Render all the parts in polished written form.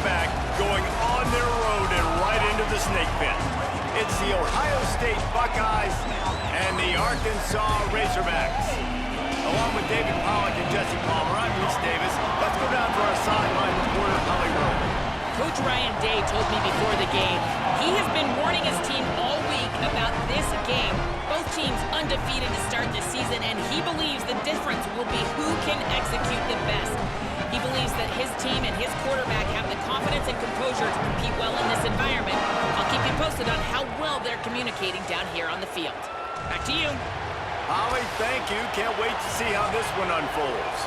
back, going on their road and right into the snake pit. It's the Ohio State Buckeyes and the Arkansas Razorbacks. Along with David Pollack and Jesse Palmer, I'm Reese Davis. Let's go down to our sideline reporter, Holly Rowe. Coach Ryan Day told me before the game he has been warning his team all week about this game. Both teams undefeated to start the season, and he believes the difference will be who can execute the best. He believes that his team and his quarterback have the confidence and composure to compete well in this environment. I'll keep you posted on how well they're communicating down here on the field. Back to you. Holly, thank you. Can't wait to see how this one unfolds.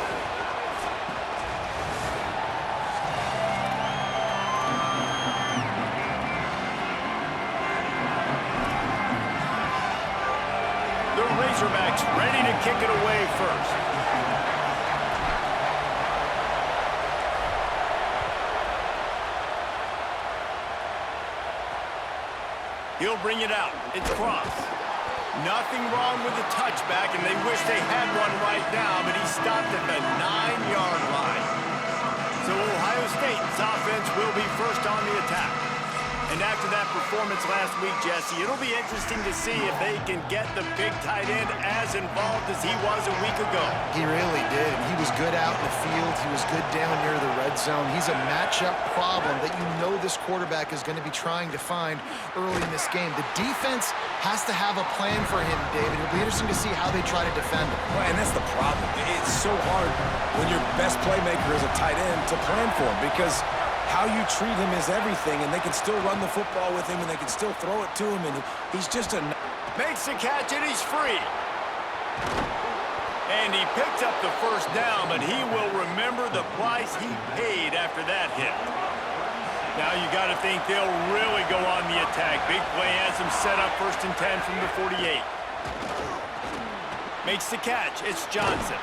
The Razorbacks ready to kick it away first. He'll bring it out. It's cross. Nothing wrong with the touchback, and they wish they had one right now, but he stopped at the 9-yard line. So Ohio State's offense will be first on the attack. And after that performance last week, Jesse, it'll be interesting to see if they can get the big tight end as involved as he was a week ago. He really did. He was good out in the field. He was good down near the red zone. He's a matchup problem that you know this quarterback is going to be trying to find early in this game. The defense has to have a plan for him, David. It'll be interesting to see how they try to defend him. Well, and that's the problem. It's so hard when your best playmaker is a tight end to plan for him, because how you treat him is everything, and they can still run the football with him, and they can still throw it to him, and he's just a... Makes the catch, and he's free. And he picks up the first down, but he will remember the price he paid after that hit. Now you got to think they'll really go on the attack. Big play has them set up 1st and 10 from the 48. Makes the catch. It's Johnson.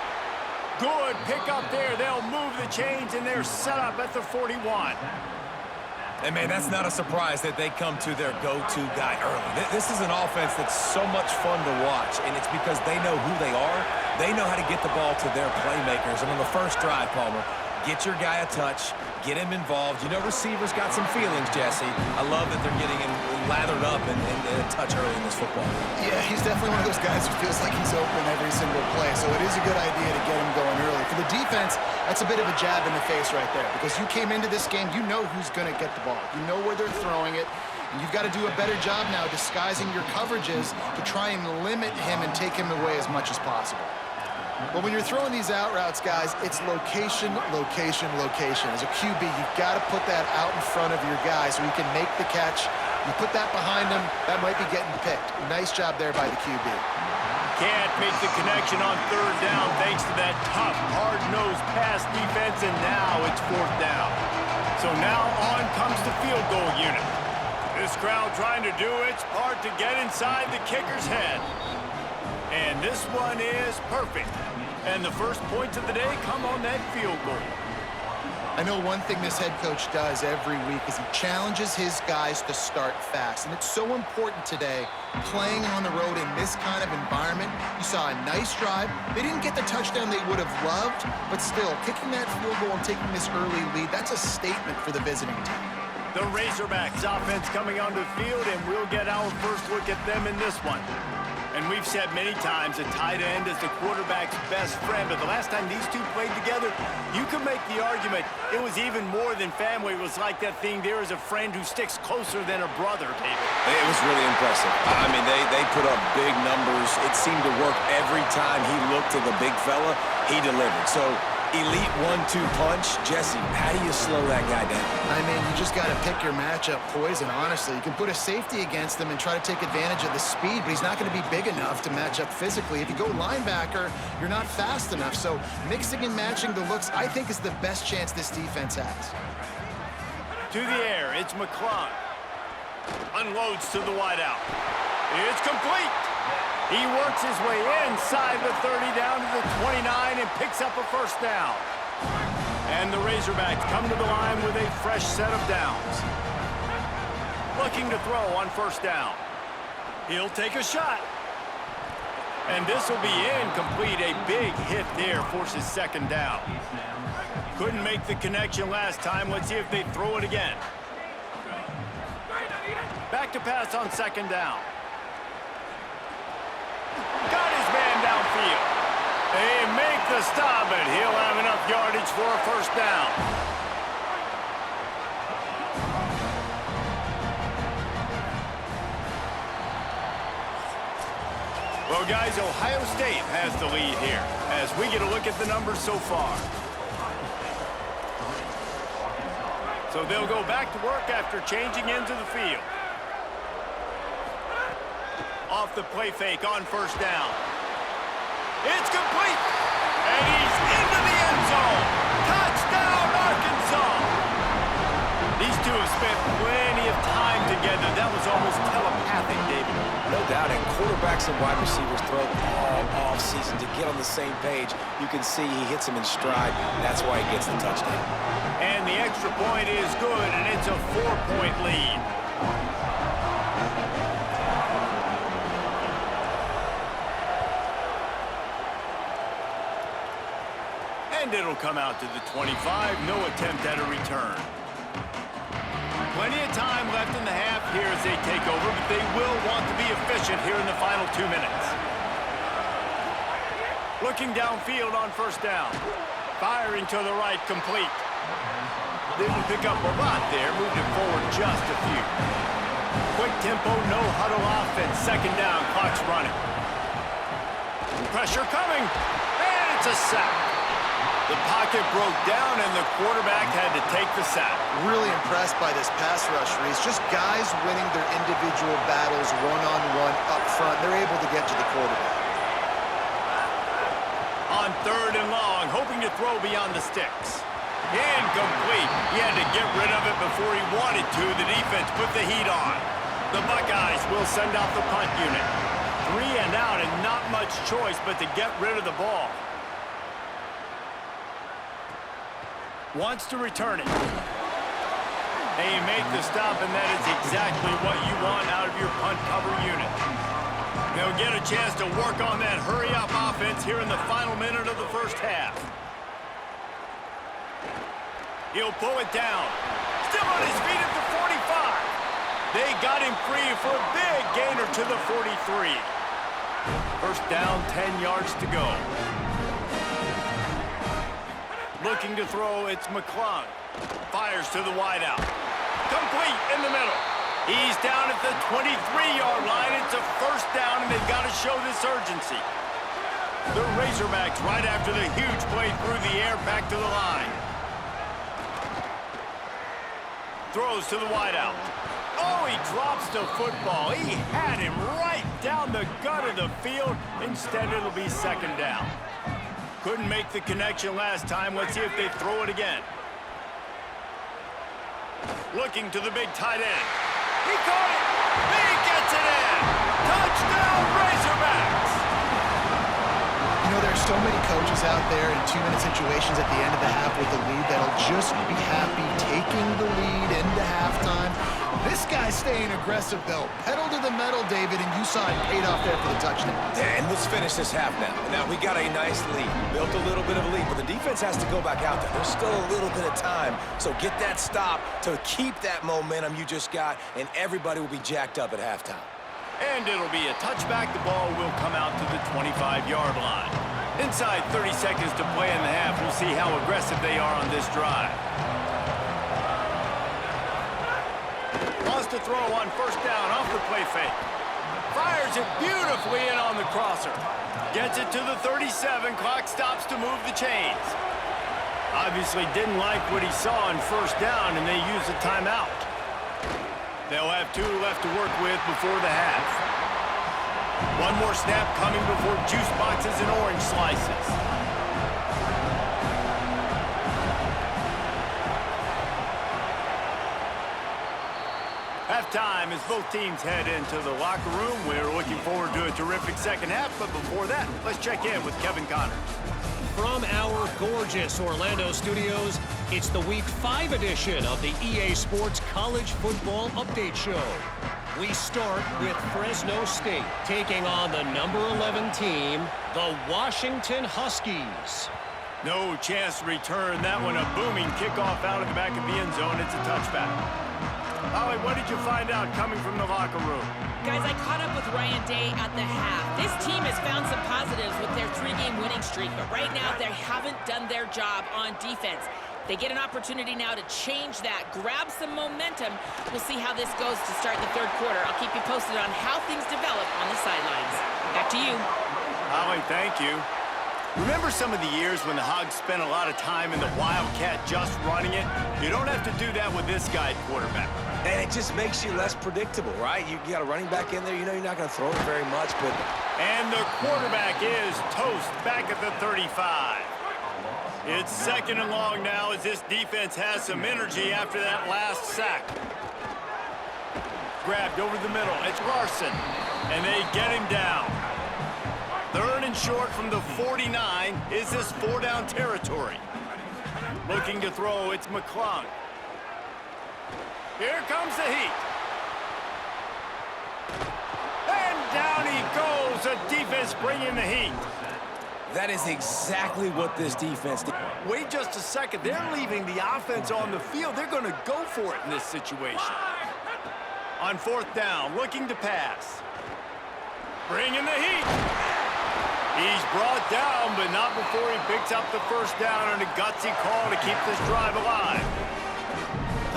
Good pick up there. They'll move the chains, and they're set up at the 41. And, man, that's not a surprise that they come to their go-to guy early. This is an offense that's so much fun to watch, and it's because they know who they are. They know how to get the ball to their playmakers. And on the first drive, Palmer, get your guy a touch, get him involved. You know receivers got some feelings, Jesse. I love that they're getting him lathered up and a touch early in this football. Yeah, he's definitely one of those guys who feels like he's open every single play, so it is a good idea to get him going early. For the defense, that's a bit of a jab in the face right there, because you came into this game, you know who's going to get the ball. You know where they're throwing it, and you've got to do a better job now disguising your coverages to try and limit him and take him away as much as possible. But when you're throwing these out routes, guys, it's location, location, location. As a QB, you've got to put that out in front of your guy so he can make the catch. You put that behind him, that might be getting picked. Nice job there by the QB. Can't make the connection on 3rd down thanks to that tough, hard-nosed pass defense, and now it's 4th down. So now on comes the field goal unit. This crowd trying to do its part to get inside the kicker's head. And this one is perfect. And the first points of the day come on that field goal. I know one thing this head coach does every week is he challenges his guys to start fast. And it's so important today, playing on the road in this kind of environment. You saw a nice drive. They didn't get the touchdown they would have loved, but still, kicking that field goal and taking this early lead, that's a statement for the visiting team. The Razorbacks offense coming onto the field, and we'll get our first look at them in this one. And we've said many times a tight end is the quarterback's best friend, but the last time these two played together, you could make the argument it was even more than family. It was like that thing, there is a friend who sticks closer than a brother, David. It was really impressive. I mean, they put up big numbers. It seemed to work every time he looked to the big fella. He delivered. So, elite 1-2 punch. Jesse, how do you slow that guy down? I mean, you just got to pick your matchup poison, honestly. You can put a safety against him and try to take advantage of the speed, but he's not going to be big enough to match up physically. If you go linebacker, you're not fast enough. So mixing and matching the looks, I think, is the best chance this defense has. To the air, it's McClung. Unloads to the wideout. It's complete. He works his way inside the 30 down to the 29 and picks up a first down. And the Razorbacks come to the line with a fresh set of downs. Looking to throw on 1st down. He'll take a shot. And this will be incomplete. A big hit there forces 2nd down. Couldn't make the connection last time. Let's see if they throw it again. Back to pass on second down. Got his man downfield. They make the stop, and he'll have enough yardage for a first down. Well, guys, Ohio State has the lead here as we get a look at the numbers so far. So they'll go back to work after changing into the field. Off the play fake on first down. It's complete. And he's into the end zone. Touchdown, Arkansas. These two have spent plenty of time together. That was almost telepathic, David. No doubt, and quarterbacks and wide receivers throw all offseason to get on the same page. You can see he hits him in stride. That's why he gets the touchdown. And the extra point is good, and it's a 4-point lead. And it'll come out to the 25. No attempt at a return. Plenty of time left in the half here as they take over, but they will want to be efficient here in the final 2 minutes. Looking downfield on first down. Firing to the right, complete. Didn't pick up a lot there, moved it forward just a few. Quick tempo, no huddle offense. Second down, clock's running. Pressure coming, and it's a sack. The pocket broke down, and the quarterback had to take the sack. Really impressed by this pass rush, Reese. Just guys winning their individual battles one-on-one up front. They're able to get to the quarterback. On third and long, hoping to throw beyond the sticks. Incomplete. He had to get rid of it before he wanted to. The defense put the heat on. The Buckeyes will send out the punt unit. 3 and out, and not much choice but to get rid of the ball. Wants to return it. They make the stop, and that is exactly what you want out of your punt cover unit. They'll get a chance to work on that hurry-up offense here in the final minute of the first half. He'll pull it down. Still on his feet at the 45. They got him free for a big gainer to the 43. First down, 10 yards to go. Looking to throw, it's McClung. Fires to the wideout. Complete in the middle. He's down at the 23-yard line. It's a first down, and they've got to show this urgency. The Razorbacks right after the huge play through the air back to the line. Throws to the wideout. Oh, he drops the football. He had him right down the gut of the field. Instead, it'll be second down. Couldn't make the connection last time. Let's see if they throw it again. Looking to the big tight end. He caught it. He gets it in. Touchdown, Razorbacks. You know, there's so many coaches out there in 2-minute situations at the end of the half with the lead that'll just be happy taking the lead into halftime. This guy's staying aggressive, though. Pedal to the metal, David, and you saw it paid off there for the touchdown. And let's finish this half now. Now, we got a nice lead. Built a little bit of a lead, but the defense has to go back out there. There's still a little bit of time. So get that stop to keep that momentum you just got, and everybody will be jacked up at halftime. And it'll be a touchback. The ball will come out to the 25-yard line. Inside 30 seconds to play in the half. We'll see how aggressive they are on this drive. Wants to throw on first down off the play fake. Fires it beautifully in on the crosser. Gets it to the 37. Clock stops to move the chains. Obviously didn't like what he saw on first down, and they use a timeout. They'll have 2 left to work with before the half. One more snap coming before juice boxes and orange slices. Halftime as both teams head into the locker room. We're looking forward to a terrific second half, but before that, let's check in with Kevin Connors. From our gorgeous Orlando studios, it's the Week 5 edition of the EA Sports College Football Update Show. We start with Fresno State taking on the number 11 team, the Washington Huskies. No chance to return that one. A booming kickoff out of the back of the end zone. It's a touchback. Holly, what did you find out coming from the locker room? Guys, I caught up with Ryan Day at the half. This team has found some positives with their 3-game winning streak, but right now they haven't done their job on defense. They get an opportunity now to change that, grab some momentum. We'll see how this goes to start the third quarter. I'll keep you posted on how things develop on the sidelines. Back to you. Holly, thank you. Remember some of the years when the Hogs spent a lot of time in the Wildcat just running it? You don't have to do that with this guy at quarterback. And it just makes you less predictable, right? You got a running back in there. You know you're not going to throw it very much, but... And the quarterback is toast back at the 35. It's second and long now as this defense has some energy after that last sack. Grabbed over the middle. It's Larson. And they get him down. Third and short from the 49. Is this 4-down territory? Looking to throw. It's McClung. Here comes the heat. And down he goes. The defense bringing the heat. That is exactly what this defense did. Wait just a second. They're leaving the offense on the field. They're going to go for it in this situation. On fourth down, looking to pass. Bringing the heat. He's brought down, but not before he picks up the first down and a gutsy call to keep this drive alive.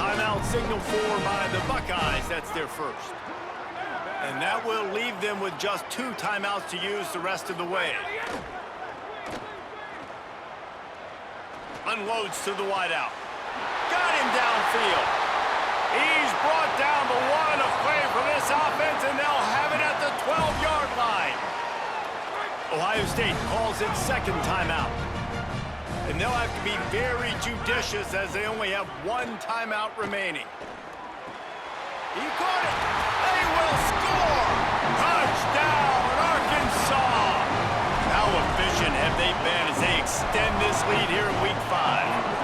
Timeout signal for by the Buckeyes. That's their first. And that will leave them with just 2 timeouts to use the rest of the way. Unloads to the wideout. Got him downfield. He's brought down, but what a play for this offense, and they'll have it at the 12-yard line. Ohio State calls its second timeout. And they'll have to be very judicious as they only have 1 timeout remaining. He caught it. They will score. Touchdown, Arkansas. How efficient have they been as they extend this lead here in Week 5?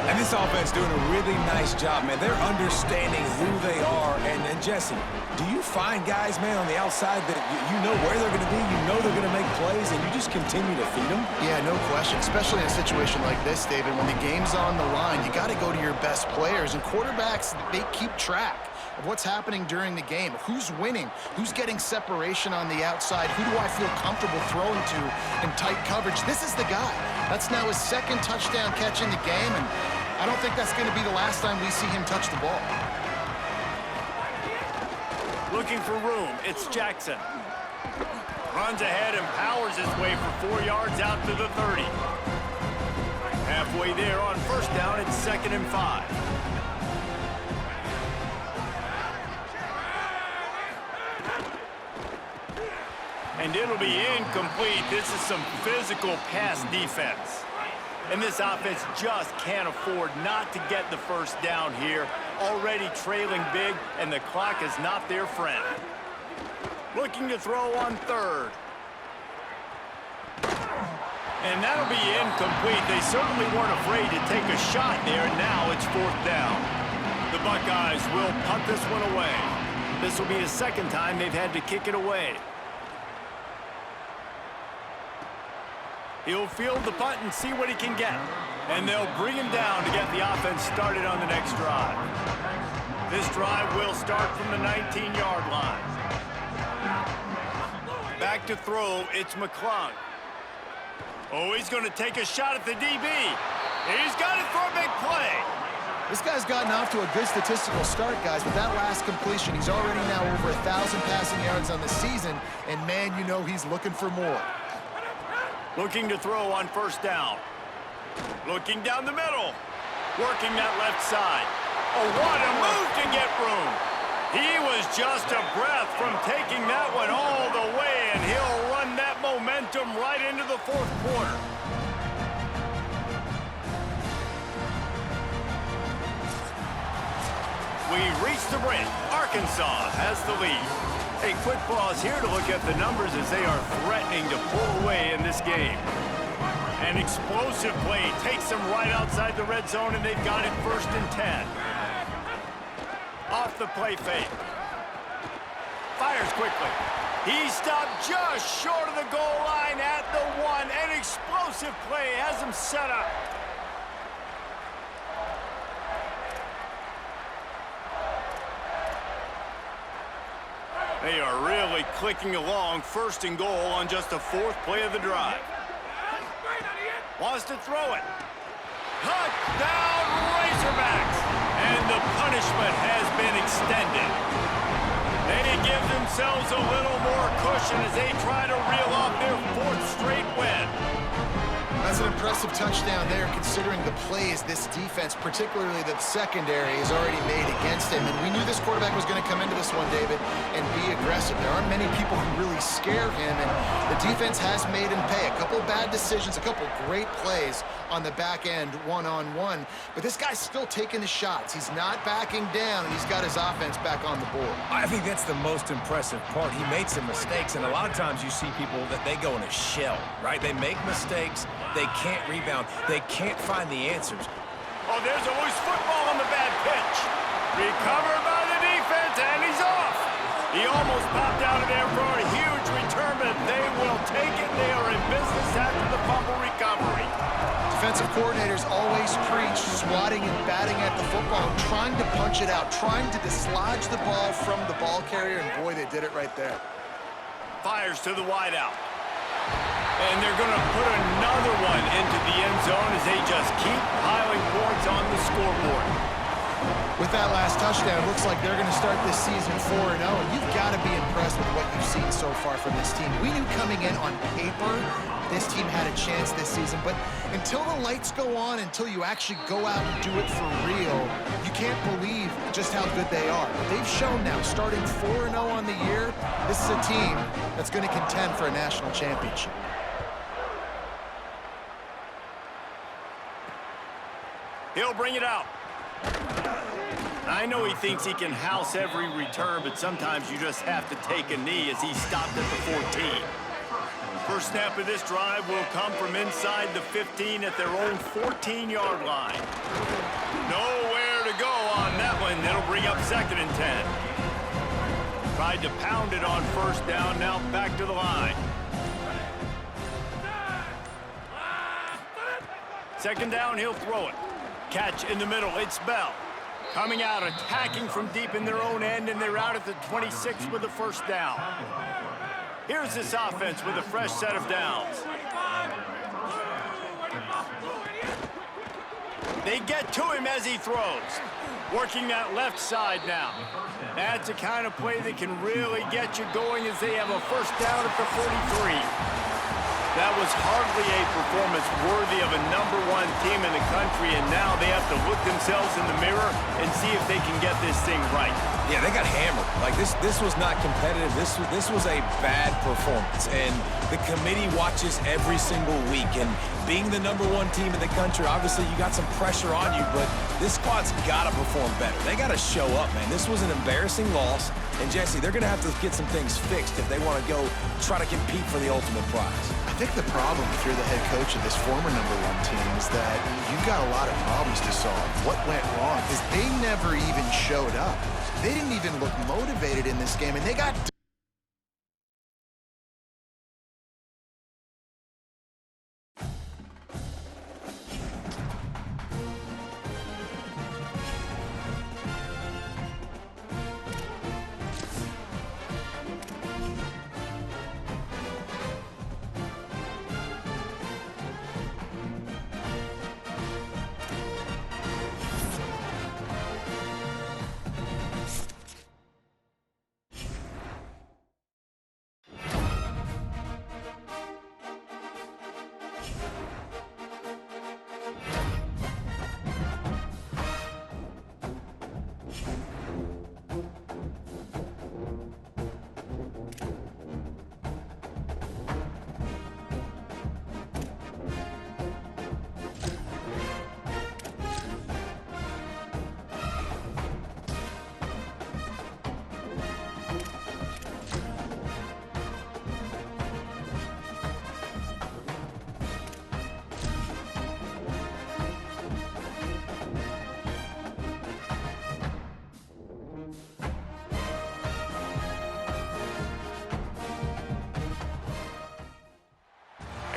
And this offense doing a really nice job, man. They're understanding who they are. And Jesse, do you find guys, man, on the outside that you know where they're going to be, you know they're going to make plays, and you just continue to feed them? Yeah, no question, especially in a situation like this, David. When the game's on the line, you got to go to your best players. And quarterbacks, they keep track of what's happening during the game. Who's winning? Who's getting separation on the outside? Who do I feel comfortable throwing to in tight coverage? This is the guy. That's now his second touchdown catch in the game, and I don't think that's going to be the last time we see him touch the ball. Looking for room. It's Jackson. Runs ahead and powers his way for 4 yards out to the 30. Halfway there on first down, it's 2nd and 5. And it'll be incomplete. This is some physical pass defense. And this offense just can't afford not to get the first down here. Already trailing big, and the clock is not their friend. Looking to throw on third. And that'll be incomplete. They certainly weren't afraid to take a shot there, and now it's 4th down. The Buckeyes will punt this one away. This will be the second time they've had to kick it away. He'll field the punt and see what he can get. And they'll bring him down to get the offense started on the next drive. This drive will start from the 19-yard line. Back to throw, it's McClung. Oh, he's going to take a shot at the DB. He's got it for a big play. This guy's gotten off to a good statistical start, guys. With that last completion, he's already now over 1,000 passing yards on the season. And, man, you know he's looking for more. Looking to throw on first down. Looking down the middle. Working that left side. Oh, what a move to get room. He was just a breath from taking that one all the way, and he'll run that momentum right into the 4th quarter. We've reached the break. Arkansas has the lead. A quick pause here to look at the numbers as they are threatening to pull away in this game. An explosive play takes them right outside the red zone, and they've got it 1st and 10. Off the play fake. Fires quickly. He stopped just short of the goal line at the 1. An explosive play has him set up. They are really clicking along, 1st and goal on just the 4th play of the drive. Wants to throw it. Touchdown, Razorbacks! And the punishment has been extended. They give themselves a little more cushion as they try to reel off their 4th straight win. That's an impressive touchdown there, considering the plays this defense, particularly the secondary, has already made against him. And we knew this quarterback was going to come into this one, David, and be aggressive. There aren't many people who really scare him, and the defense has made him pay. A couple bad decisions, a couple great plays on the back end, one-on-one. But this guy's still taking the shots. He's not backing down, and he's got his offense back on the board. I think that's the most impressive part. He made some mistakes, and a lot of times you see people that they go in a shell, right? They make mistakes. They can't rebound. They can't find the answers. Oh, there's a loose football on the bad pitch. Recovered by the defense, and he's off. He almost popped out of there for a huge return, but they will take it. They are in business after the fumble recovery. Defensive coordinators always preach swatting and batting at the football, trying to punch it out, trying to dislodge the ball from the ball carrier, and boy, they did it right there. Fires to the wideout. And they're going to put another one into the end zone as they just keep piling points on the scoreboard. With that last touchdown, looks like they're going to start this season 4-0, and you've got to be impressed with what you've seen so far from this team. We knew coming in on paper this team had a chance this season, but until the lights go on, until you actually go out and do it for real, you can't believe just how good they are. But they've shown now, starting 4-0 on the year, this is a team that's going to contend for a national championship. He'll bring it out. I know he thinks he can house every return, but sometimes you just have to take a knee as he stopped at the 14. First snap of this drive will come from inside the 15 at their own 14-yard line. Nowhere to go on that one. That'll bring up 2nd and 10. Tried to pound it on 1st down, now back to the line. 2nd down, he'll throw it. Catch in the middle, it's Bell. Coming out, attacking from deep in their own end, and they're out at the 26 with the 1st down. Here's this offense with a fresh set of downs. They get to him as he throws. Working that left side now. That's the kind of play that can really get you going as they have a 1st down at the 43. That was hardly a performance worthy of a #1 team in the country, and now they have to look themselves in the mirror and see if they can get this thing right. Yeah, they got hammered. Like, this was not competitive. This was a bad performance, and the committee watches every single week. And being the #1 team in the country, obviously you got some pressure on you, but this squad's got to perform better. They got to show up, man. This was an embarrassing loss, and Jesse, they're going to have to get some things fixed if they want to go try to compete for the ultimate prize. I think the problem, if you're the head coach of this former #1 team, is that you've got a lot of problems to solve. What went wrong? Because they never even showed up. They didn't even look motivated in this game, and they got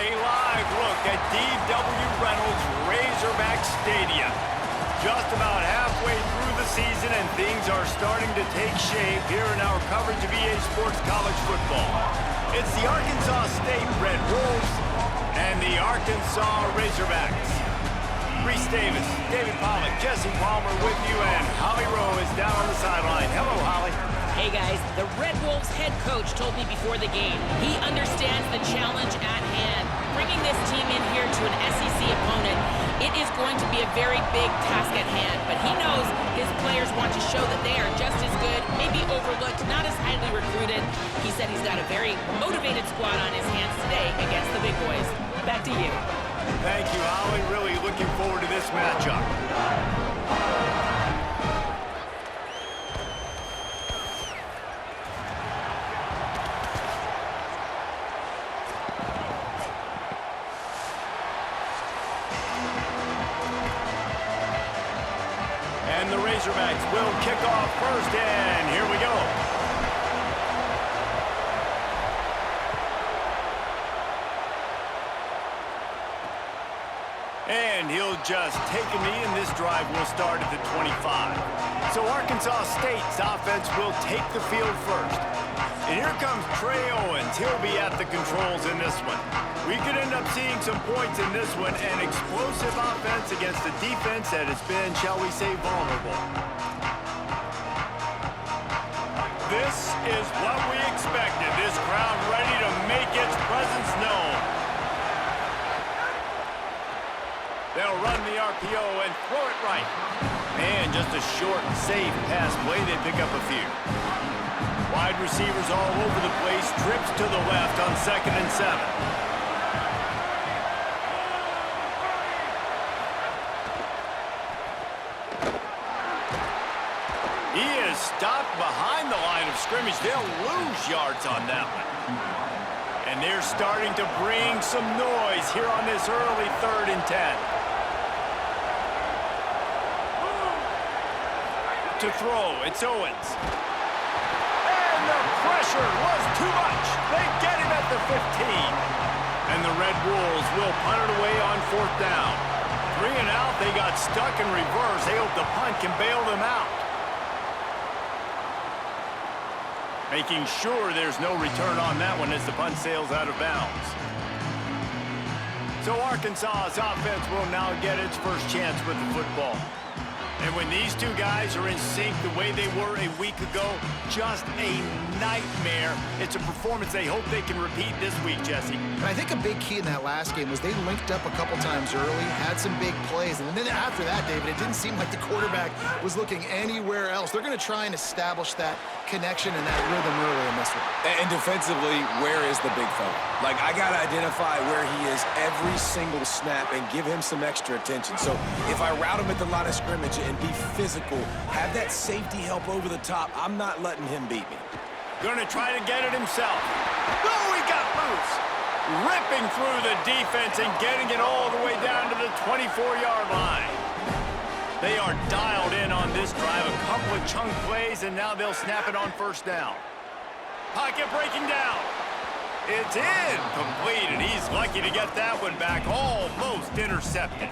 A live look at D.W. Reynolds Razorback Stadium. Just about halfway through the season, and things are starting to take shape here in our coverage of EA Sports College Football. It's the Arkansas State Red Wolves and the Arkansas Razorbacks. Reese Davis, David Pollock, Jesse Palmer with you, and Holly Rowe is down on the sideline. Hello, Holly. Hey guys, the Red Wolves head coach told me before the game he understands the challenge at hand. Bringing this team in here to an SEC opponent, it is going to be a very big task at hand, but he knows his players want to show that they are just as good, maybe overlooked, not as highly recruited. He said he's got a very motivated squad on his hands today against the big boys. Back to you. Thank you, Holly. Really looking forward to this matchup. And the Razorbacks will kick off first, and here we go. And he'll just take a knee, and this drive will start at the 25. So Arkansas State's offense will take the field first. And here comes Trey Owens. He'll be at the controls in this one. We could end up seeing some points in this one, an explosive offense against a defense that has been, shall we say, vulnerable. This is what we expected. This crowd ready to make its presence known. They'll run the RPO and throw it right. And just a short, safe pass play. They pick up a few. Wide receivers all over the place. Trips to the left on 2nd and 7. He is stopped behind the line of scrimmage. They'll lose yards on that one. And they're starting to bring some noise here on this early 3rd and 10. To throw, it's Owens. And the pressure was too much. They get him at the 15. And the Red Wolves will punt it away on 4th down. 3 and out, they got stuck in reverse. They hope the punt can bail them out. Making sure there's no return on that one as the punt sails out of bounds. So Arkansas's offense will now get its first chance with the football. And when these two guys are in sync the way they were a week ago, just a nightmare. It's a performance they hope they can repeat this week, Jesse. And I think a big key in that last game was they linked up a couple times early, had some big plays, and then after that, David, it didn't seem like the quarterback was looking anywhere else. They're going to try and establish that connection and that rhythm early in this one. And defensively, where is the big fella? Like, I got to identify where he is every single snap and give him some extra attention. So if I route him at the line of scrimmage and be physical, have that safety help over the top, I'm not letting him beat me. Gonna try to get it himself. Oh, he got loose. Ripping through the defense and getting it all the way down to the 24-yard line. They are dialed in on this drive. A couple of chunk plays, and now they'll snap it on 1st down. Pocket breaking down. It's incomplete, and he's lucky to get that one back. Almost intercepted.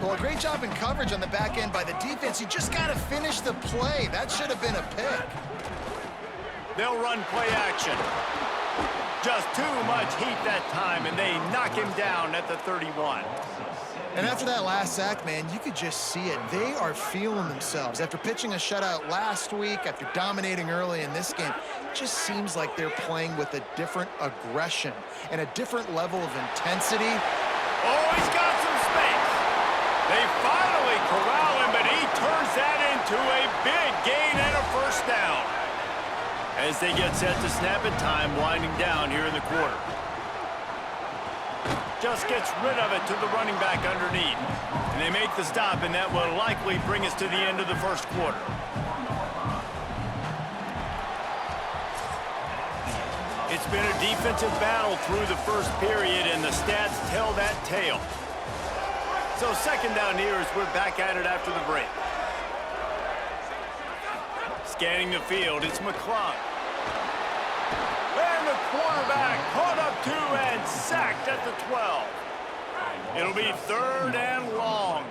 Well, a great job in coverage on the back end by the defense. You just got to finish the play. That should have been a pick. They'll run play action. Just too much heat that time, and they knock him down at the 31. And after that last sack, man, you could just see it. They are feeling themselves. After pitching a shutout last week, after dominating early in this game, it just seems like they're playing with a different aggression and a different level of intensity. Oh, he's got some space. They finally corral him, but he turns that into a big gain and a 1st down. As they get set to snap it, time winding down here in the quarter. Just gets rid of it to the running back underneath. And they make the stop, and that will likely bring us to the end of the 1st quarter. It's been a defensive battle through the 1st period, and the stats tell that tale. So 2nd down here as we're back at it after the break. Scanning the field, it's McClung. And the quarterback caught up 2 and sacked at the 12. It'll be 3rd and long.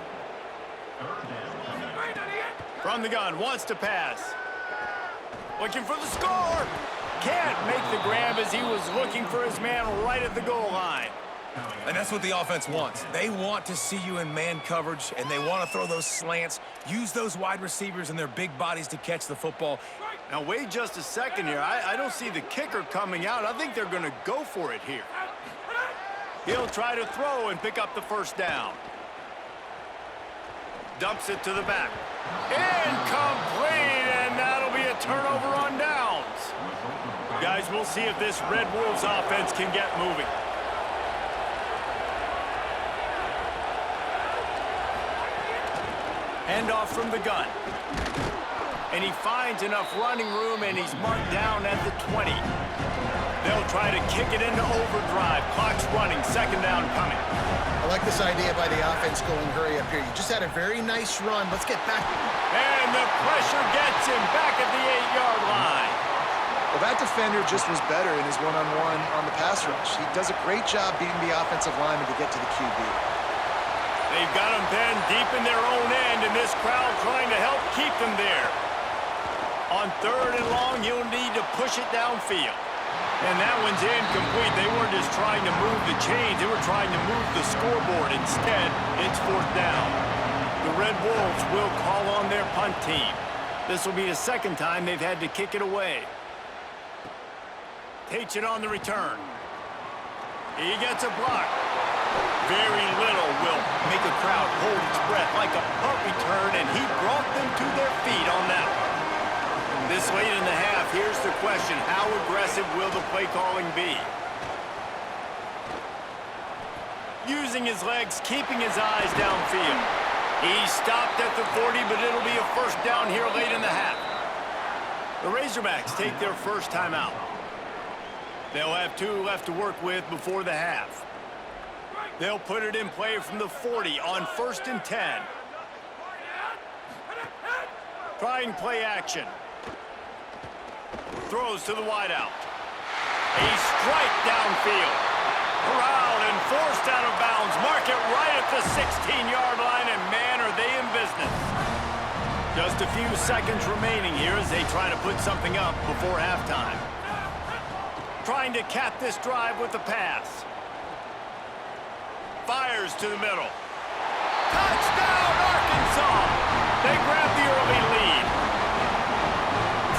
From the gun, wants to pass. Looking for the score. Can't make the grab as he was looking for his man right at the goal line. And that's what the offense wants. They want to see you in man coverage, and they want to throw those slants, use those wide receivers and their big bodies to catch the football. Now, wait just a second here. I don't see the kicker coming out. I think they're going to go for it here. He'll try to throw and pick up the 1st down. Dumps it to the back. Incomplete, and that'll be a turnover on downs. Guys, we'll see if this Red Wolves offense can get moving. Handoff from the gun. And he finds enough running room, and he's marked down at the 20. They'll try to kick it into overdrive. Clock's running. 2nd down coming. I like this idea by the offense going hurry up here. You just had a very nice run. Let's get back. And the pressure gets him back at the 8-yard line. Well, that defender just was better in his one-on-one on the pass rush. He does a great job beating the offensive lineman to get to the QB. They've got him pinned deep in their own end, and this crowd trying to help keep them there. On 3rd and long, you'll need to push it downfield. And that one's incomplete. They weren't just trying to move the chains. They were trying to move the scoreboard. Instead, it's 4th down. The Red Wolves will call on their punt team. This will be the 2nd time they've had to kick it away. Takes it on the return. He gets a block. Very little will make a crowd hold its breath like a punt return, and he brought them to their feet on that one. This late in the half, here's the question. How aggressive will the play calling be? Using his legs, keeping his eyes downfield. He stopped at the 40, but it'll be a 1st down here late in the half. The Razorbacks take their 1st time out. They'll have 2 left to work with before the half. They'll put it in play from the 40 on 1st and 10. Trying play action. Throws to the wideout. A strike downfield. Corralled and forced out of bounds. Mark it right at the 16-yard line, and man, are they in business. Just a few seconds remaining here as they try to put something up before halftime. Trying to cap this drive with the pass. Fires to the middle. Touchdown, Arkansas! They grab the early lead.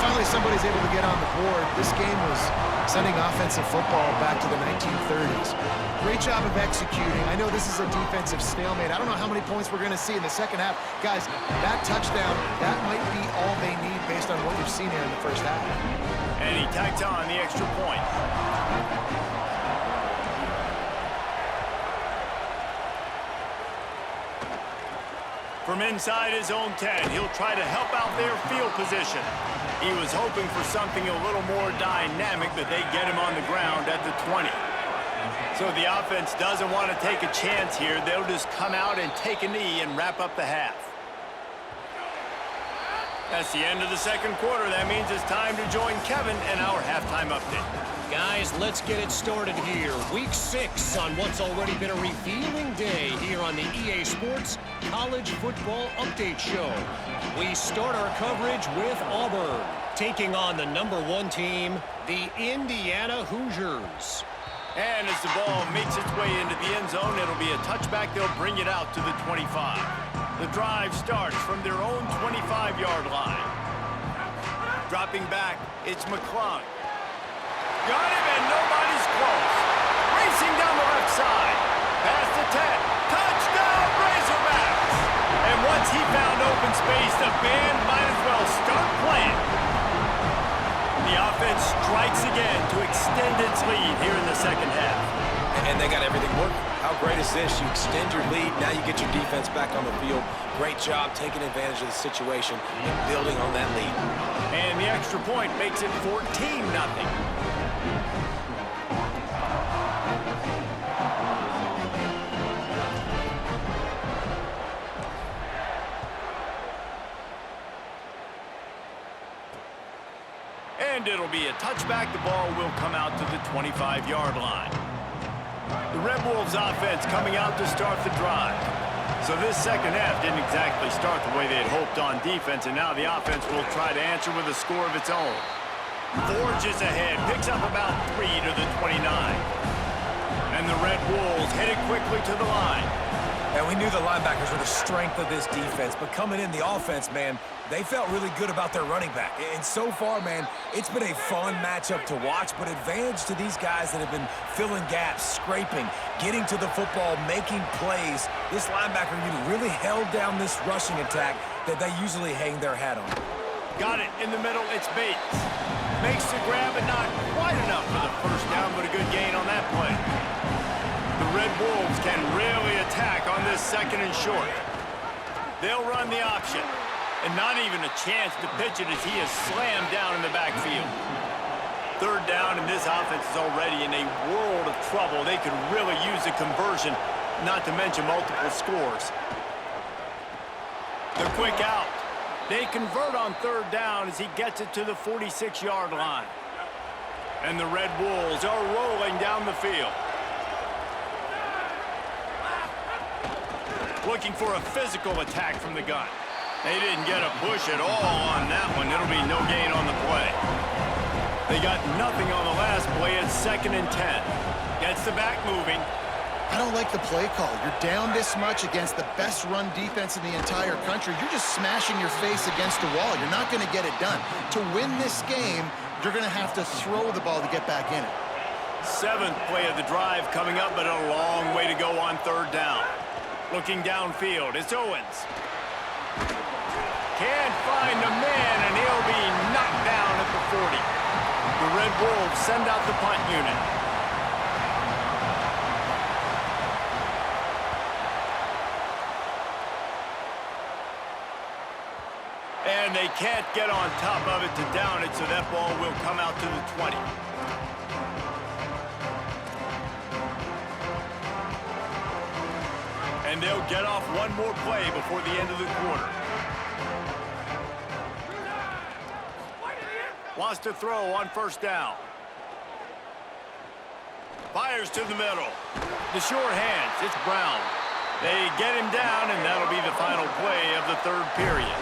Finally, somebody's able to get on the board. This game was sending offensive football back to the 1930s. Great job of executing. I know this is a defensive stalemate. I don't know how many points we're going to see in the 2nd half. Guys, that touchdown, that might be all they need based on what you've seen here in the 1st half. And he tacks on the extra point. From inside his own 10, he'll try to help out their field position. He was hoping for something a little more dynamic, but they get him on the ground at the 20. So the offense doesn't want to take a chance here. They'll just come out and take a knee and wrap up the half. That's the end of the 2nd quarter. That means it's time to join Kevin and our halftime update. Guys, let's get it started here. Week 6 on what's already been a revealing day here on the EA Sports College Football Update Show. We start our coverage with Auburn, taking on the #1 team, the Indiana Hoosiers. And as the ball makes its way into the end zone, it'll be a touchback. They'll bring it out to the 25. The drive starts from their own 25-yard line. Dropping back, it's McClung. Got him, and nobody's close. Racing down the left side. Past the 10. Touchdown, Razorbacks! And once he found open space, the band might as well start playing. The offense strikes again to extend its lead here in the 2nd half. And they got everything working. How great is this? You extend your lead, now you get your defense back on the field. Great job taking advantage of the situation and building on that lead. And the extra point makes it 14-0. And it'll be a touchback. The ball will come out to the 25-yard line. The Red Wolves offense coming out to start the drive. So this second half didn't exactly start the way they had hoped on defense, and now the offense will try to answer with a score of its own. Forges ahead, picks up about 3 to the 29. And the Red Wolves headed quickly to the line. And we knew the linebackers were the strength of this defense, but coming in the offense, man, they felt really good about their running back. And so far, man, it's been a fun matchup to watch, but advantage to these guys that have been filling gaps, scraping, getting to the football, making plays. This linebacker unit really held down this rushing attack that they usually hang their hat on. Got it in the middle, it's Bates. Makes the grab, but not quite enough for the first down, but a good gain on that play. The Red Wolves can really attack on this second and short. They'll run the option, and not even a chance to pitch it as he is slammed down in the backfield. Third down, and this offense is already in a world of trouble. They could really use a conversion, not to mention multiple scores. The quick out. They convert on third down as he gets it to the 46-yard line. And the Red Wolves are rolling down the field. Looking for a physical attack from the gun. They didn't get a push at all on that one. It'll be no gain on the play. They got nothing on the last play. It's 2nd and 10. Gets the back moving. I don't like the play call. You're down this much against the best run defense in the entire country. You're just smashing your face against the wall. You're not going to get it done. To win this game, you're going to have to throw the ball to get back in it. 7th play of the drive coming up, but a long way to go on third down. Looking downfield, it's Owens. Can't find the man, and he'll be knocked down at the 40. The Red Wolves send out the punt unit. And they can't get on top of it to down it, so that ball will come out to the 20. And they'll get off one more play before the end of the quarter. Wants to throw on first down. Fires to the middle. The short hands, it's Brown. They get him down, and that'll be the final play of the third period.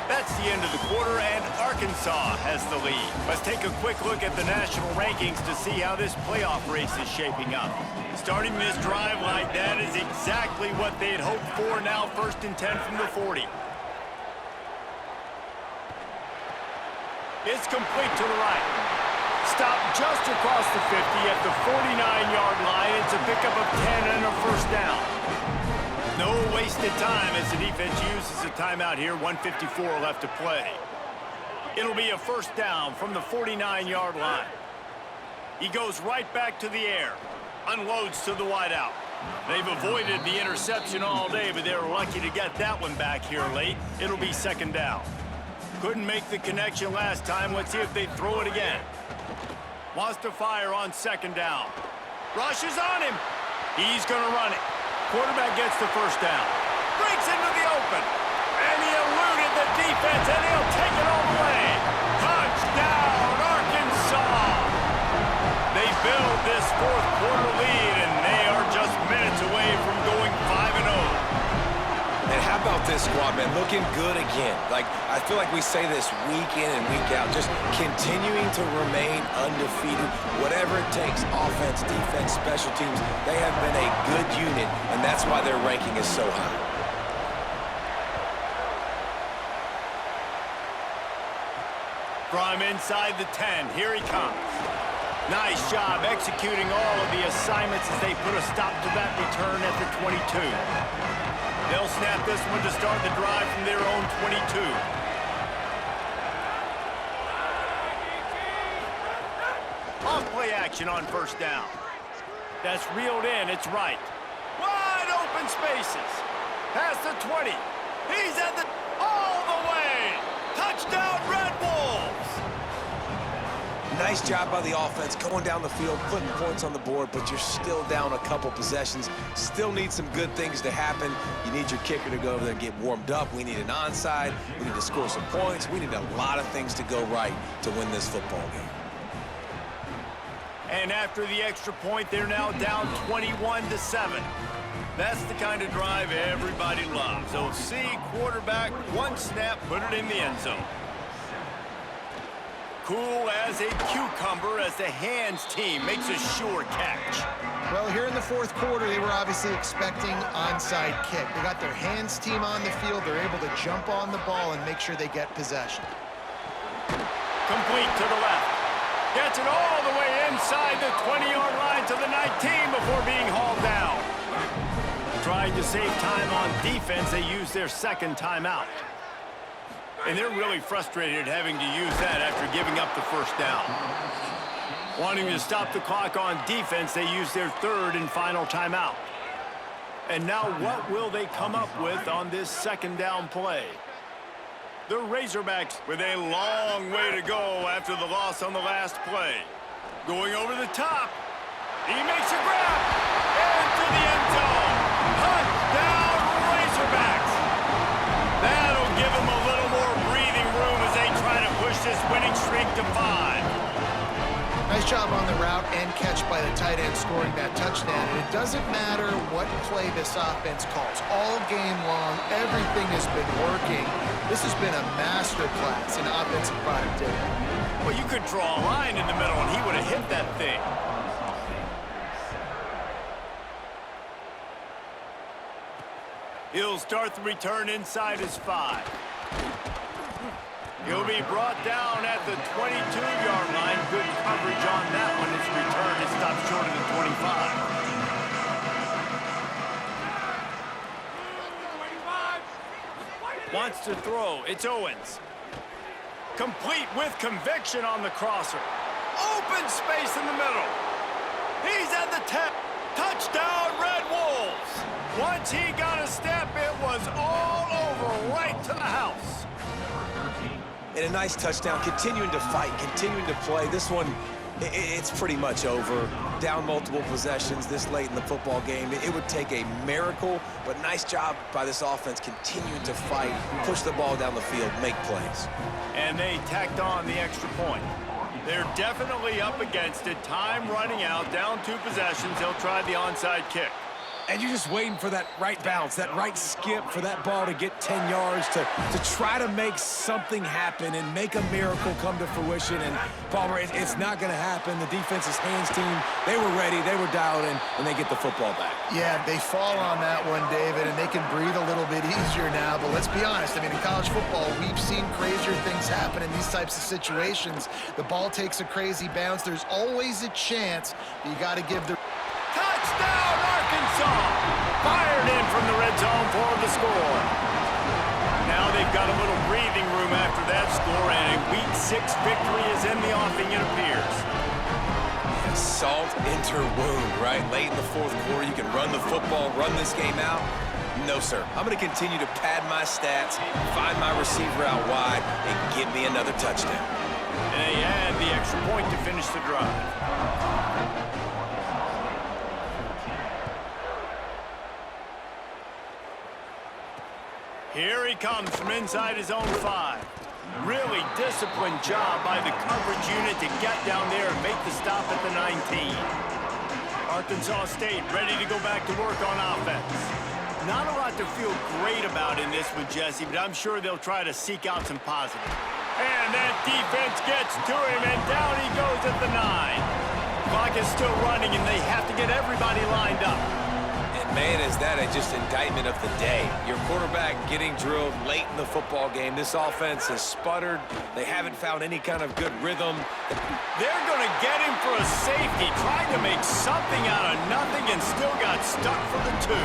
That's the end of the quarter, and Arkansas has the lead. Let's take a quick look at the national rankings to see how this playoff race is shaping up. Starting this drive like that is exactly what they had hoped for. Now 1st and 10 from the 40. It's complete to the right. Stop just across the 50 at the 49-yard line. It's a pickup of 10 and a first down. No wasted time as the defense uses a timeout here. 1:54 left to play. It'll be a first down from the 49-yard line. He goes right back to the air. Unloads to the wideout. They've avoided the interception all day, but they're lucky to get that one back here late. It'll be 2nd down. Couldn't make the connection last time. Let's see if they throw it again. Wants to fire on 2nd down. Rushes on him. He's going to run it. Quarterback gets the first down. Breaks into the open. And he eluded the defense, and he'll take it all the way. Touchdown, Arkansas! They build this 4th quarter lead, and they are just minutes away from going 5-0. And how about this squad, man? Looking good again. Like, I feel like we say this week in and week out, just continuing to remain undefeated. Whatever it takes, offense, defense, special teams, they have been a good unit, and that's why their ranking is so high. From inside the 10, here he comes. Nice job executing all of the assignments as they put a stop to that return at the 22. They'll snap this one to start the drive from their own 22. Off play action on first down. That's reeled in, it's right. Wide open spaces. Past the 20. He's at the... all the way! Touchdown, Red Wolves! nice job by the offense going down the field, putting points on the board, but you're still down a couple possessions. Still need some good things to happen. You need your kicker to go over there and get warmed up. We need an onside. We need to score some points. We need a lot of things to go right to win this football game. And after the extra point, they're now down 21-7. That's the kind of drive everybody loves. So see, quarterback, one snap, put it in the end zone. Cool as a cucumber as the hands team makes a sure catch. Well, here in the fourth quarter, they were obviously expecting onside kick. They got their hands team on the field. They're able to jump on the ball and make sure they get possession. Complete to the left. Gets it all the way inside the 20-yard line to the 19 before being hauled down. Trying to save time on defense, they use their second timeout. And they're really frustrated having to use that after giving up the first down. Wanting to stop the clock on defense, they use their third and final timeout. And now what will they come up with on this second down play? The Razorbacks with a long way to go after the loss on the last play. Going over the top. He makes a grab. Into the end zone. Touchdown Razorbacks. That'll give them a little more breathing room as they try to push this winning streak to 5. Nice job on the route and catch by the tight end scoring that touchdown. And it doesn't matter what play this offense calls. All game long, everything has been working. This has been a masterclass in offensive productivity. Well, you could draw a line in the middle and he would have hit that thing. He'll start the return inside his 5. He'll be brought down at the 22-yard line. Good coverage on that one. His return is stopped short of the 25. Wants to throw. It's Owens. Complete with conviction on the crosser. Open space in the middle. He's at the 10. Touchdown, Red Wolves. Once he got a step, it was all over right to the house. And a nice touchdown, continuing to fight, continuing to play. This one, it's pretty much over. Down multiple possessions this late in the football game. It would take a miracle, but nice job by this offense continuing to fight, push the ball down the field, make plays. And they tacked on the extra point. They're definitely up against it. Time running out, down 2 possessions. They'll try the onside kick. And you're just waiting for that right bounce, that right skip for that ball to get 10 yards to try to make something happen and make a miracle come to fruition. And, Palmer, it's not going to happen. The defense's hands team, they were ready, they were dialed in, and they get the football back. Yeah, they fall on that one, David, and they can breathe a little bit easier now. But let's be honest, I mean, in college football, we've seen crazier things happen in these types of situations. The ball takes a crazy bounce. There's always a chance. You got to give the... Touchdown, Arkansas! Fired in from the red zone for the score. Now they've got a little breathing room after that score, and a Week 6 victory is in the offing, it appears. Salt into wound, right? Late in the fourth quarter, you can run the football, run this game out. No, sir. I'm going to continue to pad my stats, find my receiver out wide, and give me another touchdown. And they add the extra point to finish the drive. Here he comes from inside his own 5. Really disciplined job by the coverage unit to get down there and make the stop at the 19. Arkansas State ready to go back to work on offense. Not a lot to feel great about in this one, Jesse, but I'm sure they'll try to seek out some positive. And that defense gets to him, and down he goes at the 9. Clock is still running, and they have to get everybody lined up. Man, is that just indictment of the day. Your quarterback getting drilled late in the football game. This offense has sputtered. They haven't found any kind of good rhythm. They're going to get him for a safety, trying to make something out of nothing, and still got stuck for the 2.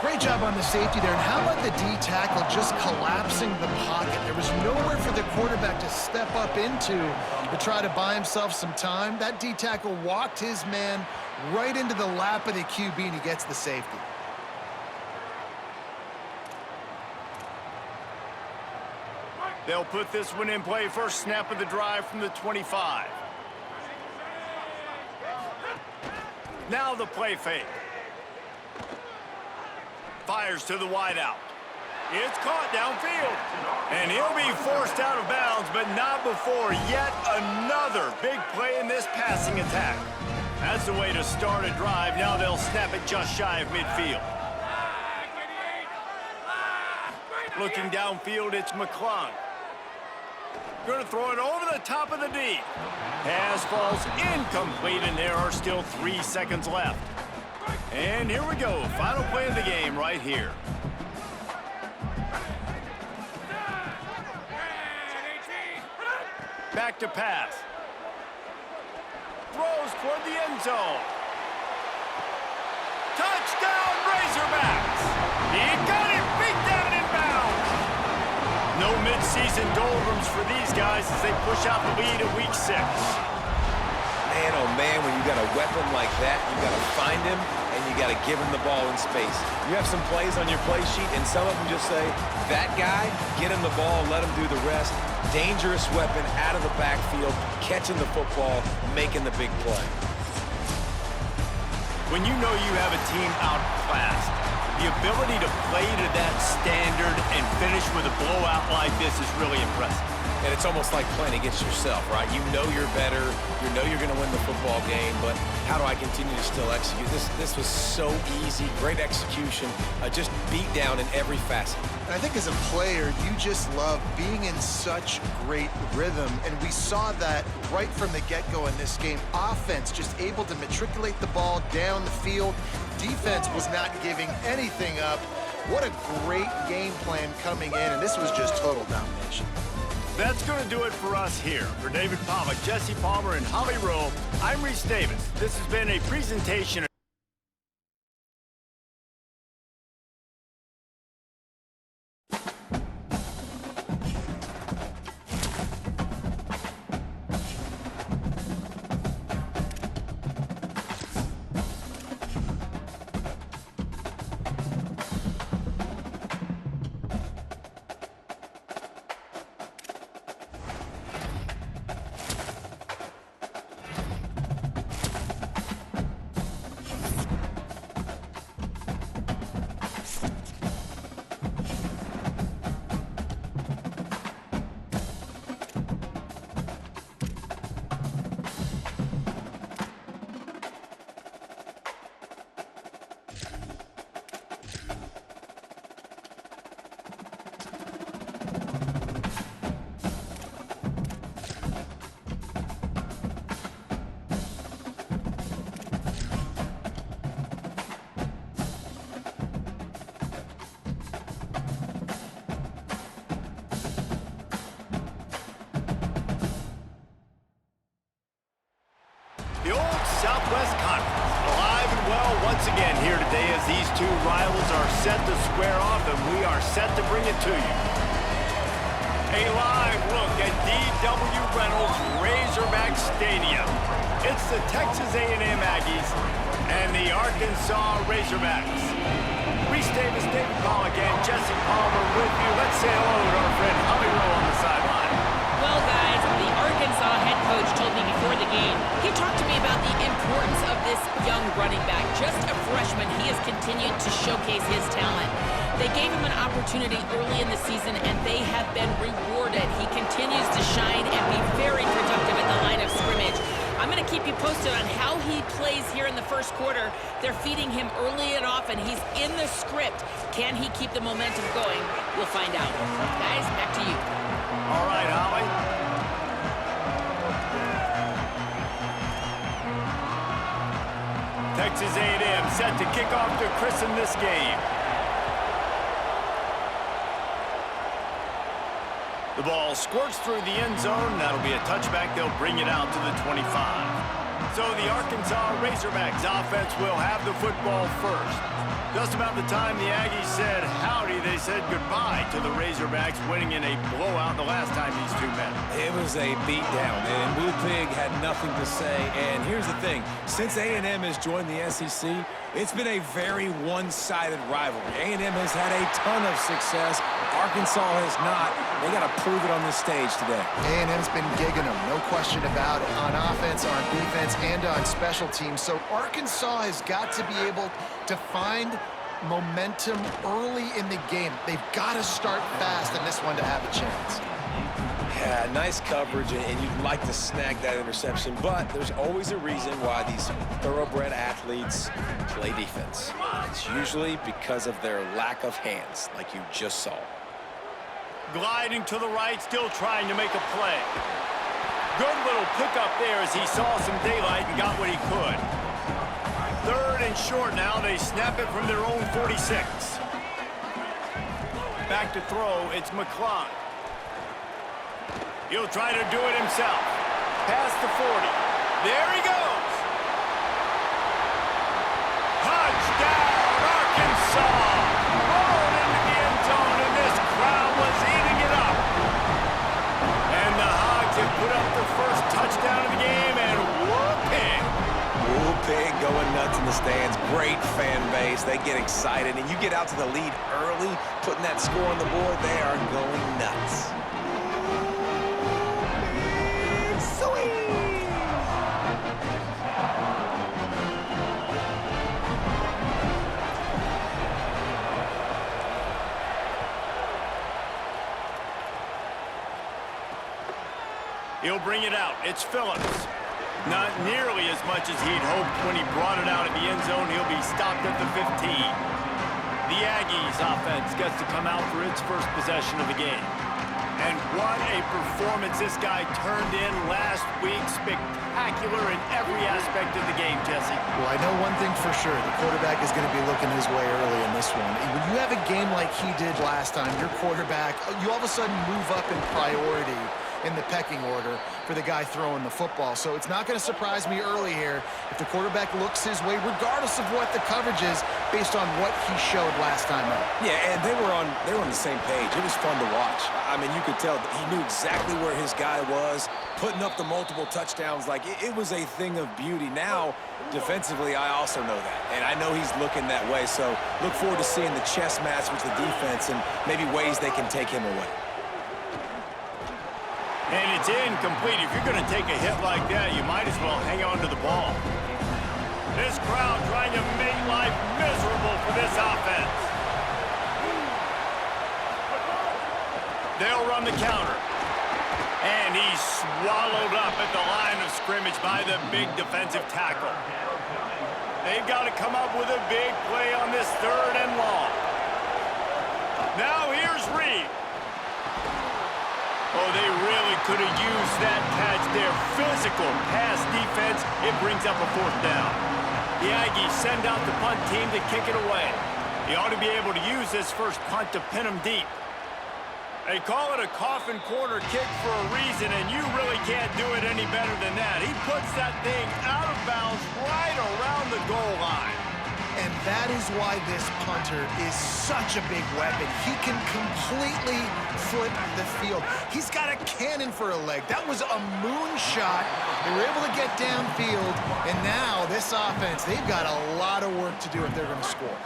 Great job on the safety there. And how about the D tackle just collapsing the pocket? There was nowhere for the quarterback to step up into to try to buy himself some time. That D tackle walked his man right into the lap of the QB, and he gets the safety. They'll put this one in play. First snap of the drive from the 25. Now the play fake. Fires to the wideout. It's caught downfield. And he'll be forced out of bounds, but not before yet another big play in this passing attack. That's the way to start a drive. Now they'll snap it just shy of midfield. Looking downfield, it's McClung. Going to throw it over the top of the D. Pass falls incomplete, and there are still 3 seconds left. And here we go. Final play of the game right here. Back to pass. Throws toward the end zone. Touchdown, Razorbacks! He got it, beat down in bounds. No mid-season doldrums for these guys as they push out the lead in Week 6. Man, oh man, when you got a weapon like that, you got to find him and you got to give him the ball in space. You have some plays on your play sheet, and some of them just say, that guy, get him the ball, let him do the rest. Dangerous weapon out of the backfield, catching the football, making the big play. When you know you have a team outclassed, the ability to play to that standard and finish with a blowout like this is really impressive. And it's almost like playing against yourself, right? You know you're better, you know you're going to win the football game, but how do I continue to still execute? This was so easy, great execution, just beat down in every facet. And I think as a player, you just love being in such great rhythm, and we saw that right from the get-go in this game. Offense just able to matriculate the ball down the field. Defense was not giving anything up. What a great game plan coming in, and this was just total domination. That's going to do it for us here. For David Pollack, Jesse Palmer, and Holly Rowe, I'm Reese Davis. This has been a presentation. The old Southwest Conference, alive and well once again here today as these two rivals are set to square off, and we are set to bring it to you. A live look at D.W. Reynolds Razorback Stadium. It's the Texas A&M Aggies and the Arkansas Razorbacks. Reese Davis, David Pollack, and Jesse Palmer with you. Let's say hello to our friend Holly Rowe on the sideline. Well, guys, the Arkansas head coach told me before the game, he talked to me about the importance of this young running back. Just a freshman, he has continued to showcase his talent. They gave him an opportunity early in the season, and they have been rewarded. He continues to shine and be very productive at the line of scrimmage. I'm going to keep you posted on how he plays here in the first quarter. They're feeding him early and often. He's in the script. Can he keep the momentum going? We'll find out. Guys, back to you. All right, Holly. Texas A&M set to kick off to christen this game. The ball squirts through the end zone. That'll be a touchback. They'll bring it out to the 25. So the Arkansas Razorbacks offense will have the football first. Just about the time the Aggies said howdy, they said goodbye to the Razorbacks, winning in a blowout the last time these two met. It was a beatdown, and Blue Pig had nothing to say. And here's the thing. Since A&M has joined the SEC, it's been a very one-sided rivalry. A&M has had a ton of success. Arkansas has not. They got to prove it on this stage today. A&M's been gigging them, no question about it, on offense, on defense, and on special teams. So Arkansas has got to be able to find momentum early in the game. They've got to start fast in this one to have a chance. Yeah, nice coverage, and you'd like to snag that interception, but there's always a reason why these thoroughbred athletes play defense. It's usually because of their lack of hands, like you just saw. Gliding to the right, still trying to make a play. Good little pickup there as he saw some daylight and got what he could. 3rd and short now. They snap it from their own 46. Back to throw. It's McClung. He'll try to do it himself. Past the 40. There he goes. Touchdown, Arkansas. Rolled into the end zone, and this crowd was eating it up. And the Hogs have put up the first touchdown of the game, and whooping. Whooping, going nuts in the stands. Great fan base. They get excited, and you get out to the lead early, putting that score on the board, they are going nuts. He'll bring it out. It's Phillips. Not nearly as much as he'd hoped when he brought it out at the end zone. He'll be stopped at the 15. The Aggies offense gets to come out for its first possession of the game. And what a performance this guy turned in last week. Spectacular in every aspect of the game, Jesse. Well, I know one thing for sure. The quarterback is going to be looking his way early in this one. When you have a game like he did last time, your quarterback, you all of a sudden move up in priority in the pecking order for the guy throwing the football. So it's not going to surprise me early here if the quarterback looks his way, regardless of what the coverage is, based on what he showed last time out. Yeah, and they were on the same page. It was fun to watch. I mean, you could tell that he knew exactly where his guy was, putting up the multiple touchdowns. Like, it was a thing of beauty. Now, defensively, I also know that, and I know he's looking that way. So look forward to seeing the chess match with the defense and maybe ways they can take him away. And it's incomplete. If you're going to take a hit like that, you might as well hang on to the ball. This crowd trying to make life miserable for this offense. They'll run the counter. And he's swallowed up at the line of scrimmage by the big defensive tackle. They've got to come up with a big play on this 3rd and long. Now here's Reed. Oh, they really could have used that catch there. Physical pass defense. It brings up a 4th down. The Aggies send out the punt team to kick it away. He ought to be able to use this first punt to pin him deep. They call it a coffin corner kick for a reason, and you really can't do it any better than that. He puts that thing out of bounds right around the goal line. And that is why this punter is such a big weapon. He can completely flip the field. He's got a cannon for a leg. That was a moonshot. They were able to get downfield, and now this offense, they've got a lot of work to do if they're going to score.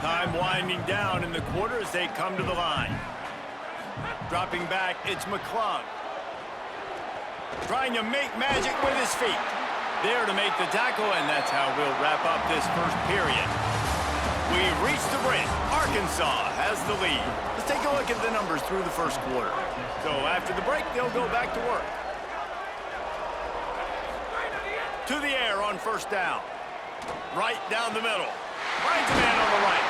Time winding down in the quarter as they come to the line. Dropping back, it's McClung. Trying to make magic with his feet. There to make the tackle, and that's how we'll wrap up this first period. We've reached the break. Arkansas has the lead. Let's take a look at the numbers through the first quarter. So after the break, they'll go back to work. To the air on 1st down. Right down the middle. Finds a man on the right.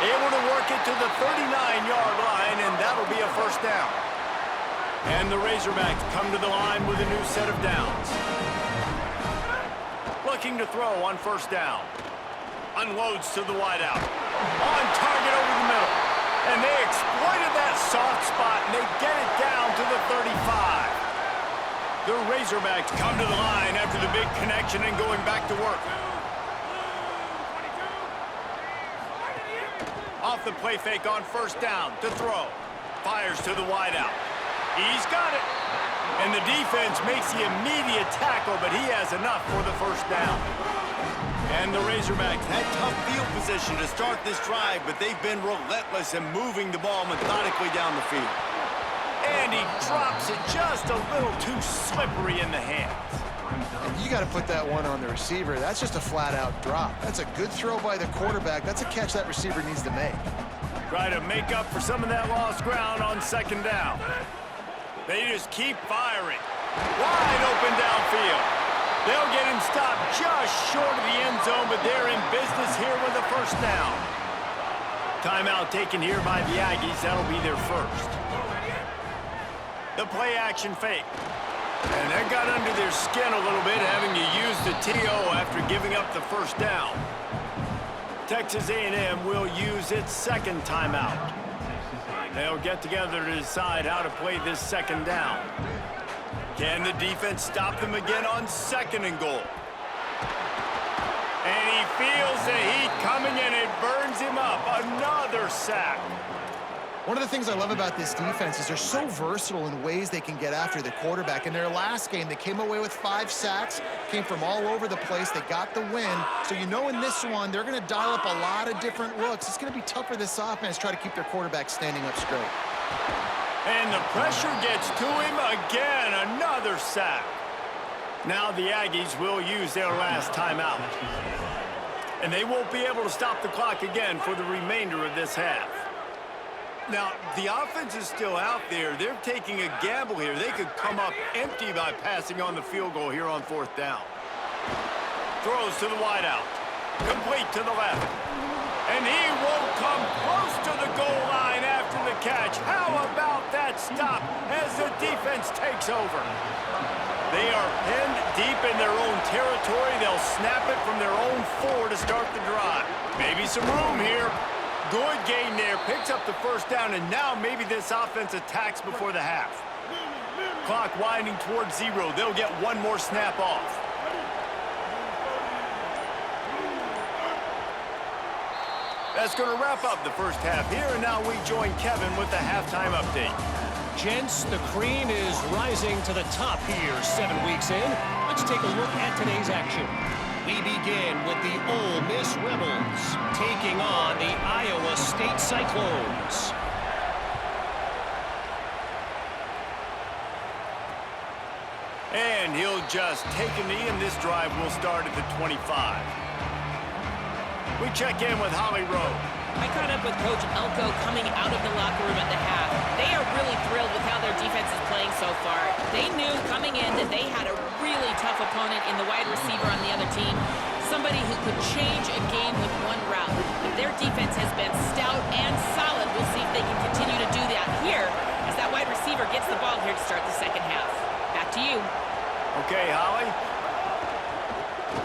Able to work it to the 39-yard line, and that'll be a 1st down. And the Razorbacks come to the line with a new set of downs. Looking to throw on 1st down. Unloads to the wideout. On target over the middle. And they exploited that soft spot, and they get it down to the 35. The Razorbacks come to the line after the big connection and going back to work. Off the play fake on 1st down to throw. Fires to the wideout. He's got it. And the defense makes the immediate tackle, but he has enough for the 1st down. And the Razorbacks had tough field position to start this drive, but they've been relentless in moving the ball methodically down the field. And he drops it just a little too slippery in the hands. And you got to put that one on the receiver. That's just a flat-out drop. That's a good throw by the quarterback. That's a catch that receiver needs to make. Try to make up for some of that lost ground on second down. They just keep firing. Wide open downfield. They'll get him stopped just short of the end zone, but they're in business here with a first down. Timeout taken here by the Aggies. That'll be their first. The play action fake. And that got under their skin a little bit, having to use the TO after giving up the first down. Texas A&M will use its second timeout. They'll get together to decide how to play this second down. Can the defense stop them again on second and goal? And he feels the heat coming and it burns him up. Another sack. One of the things I love about this defense is they're so versatile in ways they can get after the quarterback. In their last game, they came away with 5 sacks, came from all over the place. They got the win. So you know in this one, they're going to dial up a lot of different looks. It's going to be tough for this offense to try to keep their quarterback standing up straight. And the pressure gets to him again. Another sack. Now the Aggies will use their last timeout. And they won't be able to stop the clock again for the remainder of this half. Now, the offense is still out there. They're taking a gamble here. They could come up empty by passing on the field goal here on fourth down. Throws to the wideout. Complete to the left. And he won't come close to the goal line after the catch. How about that stop as the defense takes over? They are pinned deep in their own territory. They'll snap it from their own 4 to start the drive. Maybe some room here. Good gain there, picks up the first down, and now maybe this offense attacks before the half. Clock winding towards 0. They'll get one more snap off. That's going to wrap up the first half here, and now we join Kevin with the halftime update. Gents, the cream is rising to the top here 7 weeks in. Let's take a look at today's action. We begin with the Ole Miss Rebels taking on the Iowa State Cyclones. And he'll just take a knee, and this drive will start at the 25. We check in with Holly Rowe. I caught up with Coach Elko coming out of the locker room at the half. They are really thrilled with how their defense is playing so far. They knew coming in that they had a really tough opponent in the wide receiver on the other team, somebody who could change a game with one route. But their defense has been stout and solid. We'll see if they can continue to do that here as that wide receiver gets the ball here to start the second half. Back to you. Okay, Holly.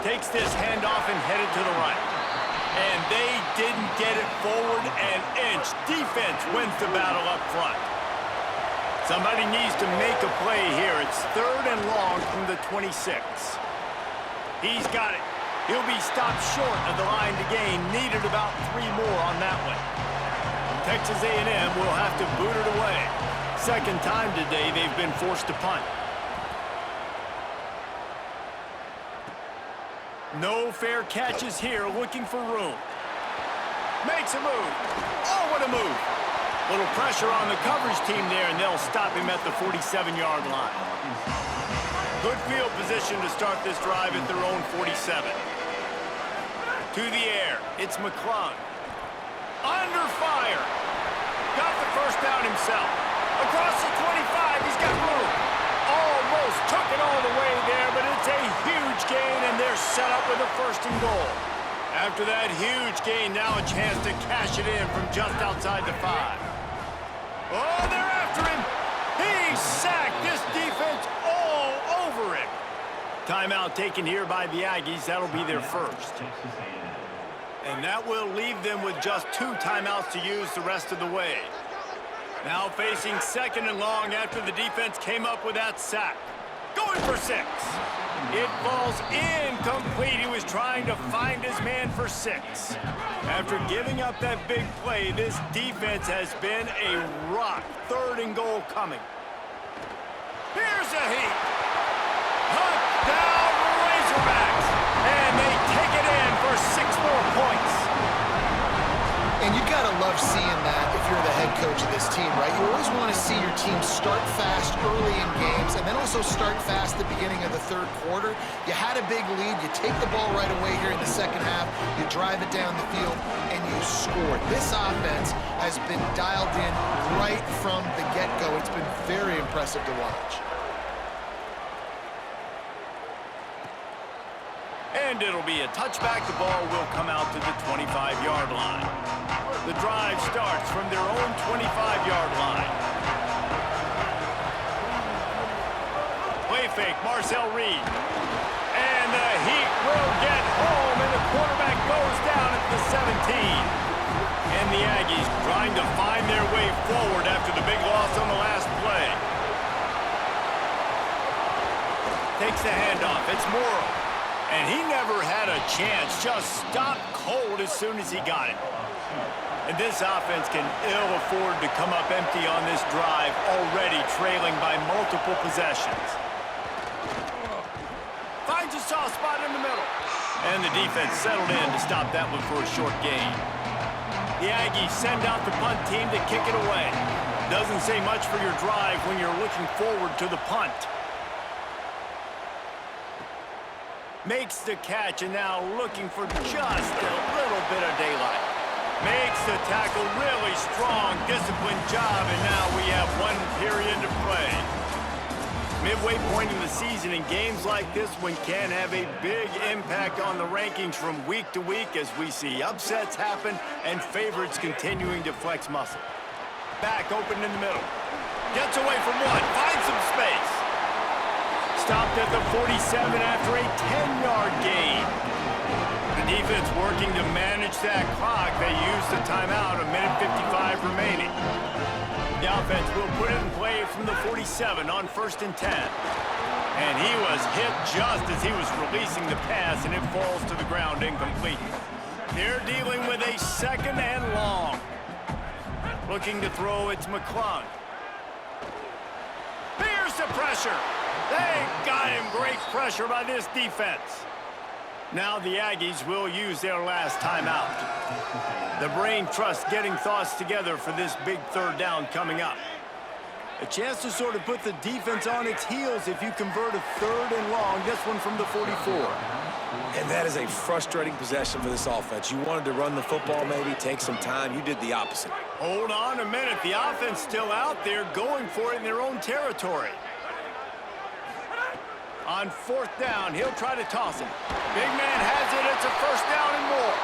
Takes this handoff and headed to the right. And they didn't get it forward an inch. Defense wins the battle up front. Somebody needs to make a play here. It's 3rd and long from the 26. He's got it. He'll be stopped short of the line to gain. Needed about 3 more on that one. Texas A&M will have to boot it away. Second time today they've been forced to punt. No fair catches here, looking for room. Makes a move. Oh, what a move. Little pressure on the coverage team there, and they'll stop him at the 47-yard line. Good field position to start this drive at their own 47. To the air, it's McClung. Under fire. Got the first down himself. Across the 25, he's got room. Almost took it all the way there, but it's a huge gain, and they're set up with a 1st and goal. After that huge gain, now a chance to cash it in from just outside the 5. Oh, they're after him. He's sacked. This defense all over him. Timeout taken here by the Aggies. That'll be their first. And that will leave them with just 2 timeouts to use the rest of the way. Now facing 2nd and long after the defense came up with that sack. Going for 6. It falls incomplete. He was trying to find his man for 6. After giving up that big play, this defense has been a rock. 3rd and goal coming. Here's a heat. Touchdown Razorbacks. And they take it in for 6 more points. And you gotta love seeing that. If if you're the head coach of this team, right? You always want to see your team start fast early in games and then also start fast at the beginning of the third quarter. You had a big lead. You take the ball right away here in the second half. You drive it down the field, and you score. This offense has been dialed in right from the get-go. It's been very impressive to watch. And it'll be a touchback. The ball will come out to the 25-yard line. The drive starts from their own 25-yard line. Play fake, Marcel Reed. And the Heat will get home, and the quarterback goes down at the 17. And the Aggies trying to find their way forward after the big loss on the last play. Takes the handoff. It's Morrow. And he never had a chance. Just stopped cold as soon as he got it. And this offense can ill afford to come up empty on this drive, already trailing by multiple possessions. Finds a soft spot in the middle. And the defense settled in to stop that one for a short gain. The Aggies send out the punt team to kick it away. Doesn't say much for your drive when you're looking forward to the punt. Makes the catch, and now looking for just a little bit of daylight. Makes the tackle really strong, disciplined job, and now we have 1 period to play. Midway point in the season, and games like this one can have a big impact on the rankings from week to week as we see upsets happen and favorites continuing to flex muscle. Back open in the middle. Gets away from one, finds some space. Stopped at the 47 after a 10-yard gain. The defense working to manage that clock. They use the timeout, 1:55 remaining. The offense will put it in play from the 47 on 1st and 10. And he was hit just as he was releasing the pass, and it falls to the ground incomplete. They're dealing with a 2nd and long. Looking to throw, it's McClung. Here's the pressure. They got him. Great pressure by this defense. Now the Aggies will use their last timeout. The brain trust getting thoughts together for this big 3rd down coming up. A chance to sort of put the defense on its heels if you convert a 3rd and long, this one from the 44. And that is a frustrating possession for this offense. You wanted to run the football, maybe take some time. You did the opposite. Hold on a minute. The offense still out there going for it in their own territory. On 4th down, he'll try to toss it. Big man has it. It's a 1st down and more.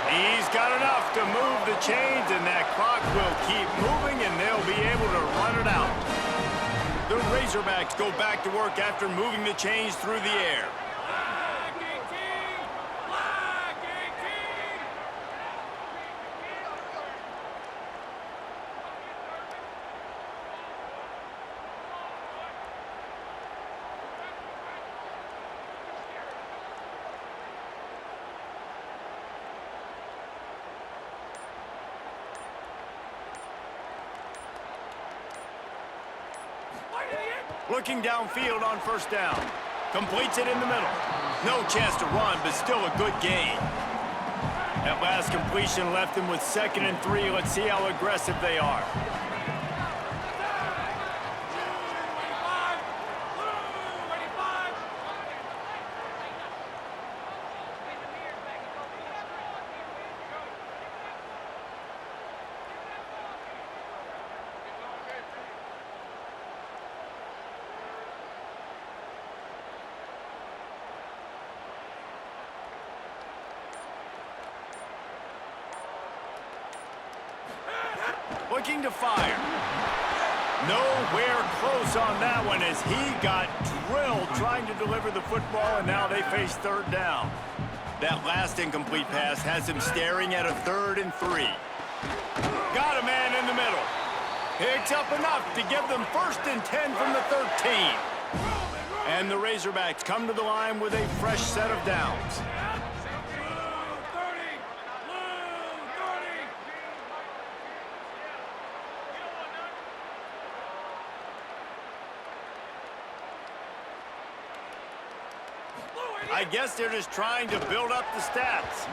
He's got enough to move the chains, and that clock will keep moving, and they'll be able to run it out. The Razorbacks go back to work after moving the chains through the air. Looking downfield on 1st down. Completes it in the middle. No chance to run, but still a good gain. That last completion left them with 2nd and 3. Let's see how aggressive they are. Looking to fire. Nowhere close on that one as he got drilled trying to deliver the football, and now they face 3rd down. That last incomplete pass has him staring at a 3rd and 3. Got a man in the middle. Picks up enough to give them 1st and 10 from the 13. And the Razorbacks come to the line with a fresh set of downs. I guess they're just trying to build up the stats.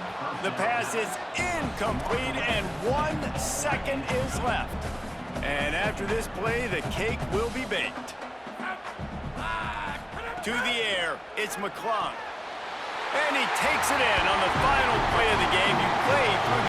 The pass is incomplete, and 1 second is left. And after this play, the cake will be baked. To the air, it's McClung. And he takes it in on the final play of the game. You played through